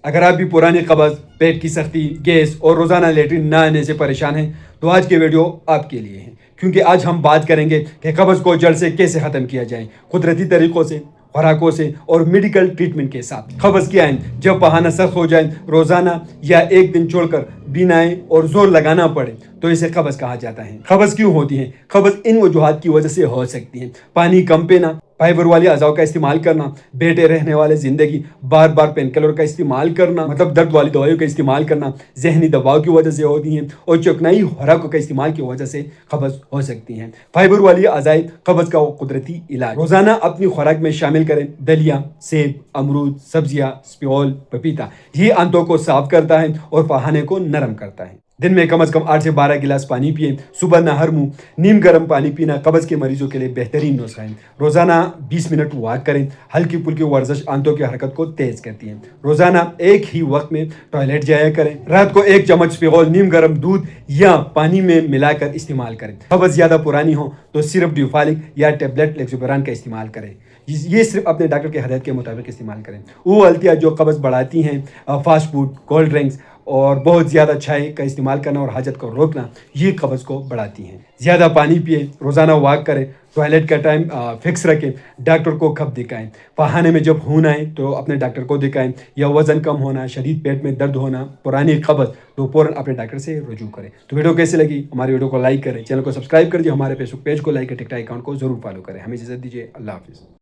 اگر آپ بھی پرانی قبض، پیٹ کی سختی، گیس اور روزانہ لیٹرین نہ آنے سے پریشان ہیں تو آج کے ویڈیو آپ کے لیے ہے، کیونکہ آج ہم بات کریں گے کہ قبض کو جڑ سے کیسے ختم کیا جائے، قدرتی طریقوں سے، خوراکوں سے اور میڈیکل ٹریٹمنٹ کے ساتھ۔ قبض کیا ہے؟ جب بہانہ سخت ہو جائے، روزانہ یا ایک دن چھوڑ کر بینائیں اور زور لگانا پڑے تو اسے قبض کہا جاتا ہے۔ قبض کیوں ہوتی ہے؟ قبض ان وجوہات کی وجہ سے ہو سکتی ہے: پانی کم پینا، فائبر والی اعضاء کا استعمال کرنا، بیٹھے رہنے والے زندگی، بار بار پین کلر کا استعمال کرنا مطلب درد والی دوائیوں کا استعمال کرنا، ذہنی دباؤ کی وجہ سے ہوتی ہیں، اور چکنائی خوراکوں کا استعمال کی وجہ سے قبض ہو سکتی ہیں۔ فائبر والی اعضاء قبض کا قدرتی علاج: روزانہ اپنی خوراک میں شامل کریں دلیا، سیب، امرود، سبزیاں، سپیول، پپیتا۔ یہ آنتوں کو صاف کرتا ہے اور پخانے کو نرم کرتا ہے۔ دن میں کم از کم 8 سے 12 گلاس پانی پئیں۔ صبح نہ ہر منہ نیم گرم پانی پینا قبض کے مریضوں کے لیے بہترین نسخہ ہے۔ روزانہ 20 منٹ واک کریں، ہلکی پھلکی ورزش آنتوں کی حرکت کو تیز کرتی ہے۔ روزانہ ایک ہی وقت میں ٹوائلٹ جایا کریں۔ رات کو 1 چمچ سپیغول نیم گرم دودھ یا پانی میں ملا کر استعمال کریں۔ قبض زیادہ پرانی ہو تو صرف ڈیوفالک یا ٹیبلٹ لیکسوپران کا استعمال کریں۔ یہ صرف اپنے ڈاکٹر کے ہدایت کے مطابق استعمال کریں۔ وہ غلطیاں جو قبض بڑھاتی ہیں: فاسٹ فوڈ، کولڈ ڈرنکس اور بہت زیادہ چائے کا استعمال کرنا اور حاجت کو روکنا، یہ قبض کو بڑھاتی ہیں۔ زیادہ پانی پئیں، روزانہ واک کریں، ٹوائلٹ کا ٹائم فکس رکھیں، ڈاکٹر کو کب دکھائیں، پخانے میں جب خون آئے تو اپنے ڈاکٹر کو دکھائیں، یا وزن کم ہونا، شدید پیٹ میں درد ہونا، پرانی قبض تو فوراً اپنے ڈاکٹر سے رجوع کریں۔ تو ویڈیو کیسے لگی؟ ہماری ویڈیو کو لائک کریں، چینل کو سبسکرائب کر دیجیے، ہمارے فیس بک پیج کو لائک کریں، ٹک ٹاک اکاؤنٹ کو ضرور فالو کریں۔ ہمیں اجازت دیجیے، اللہ حافظ۔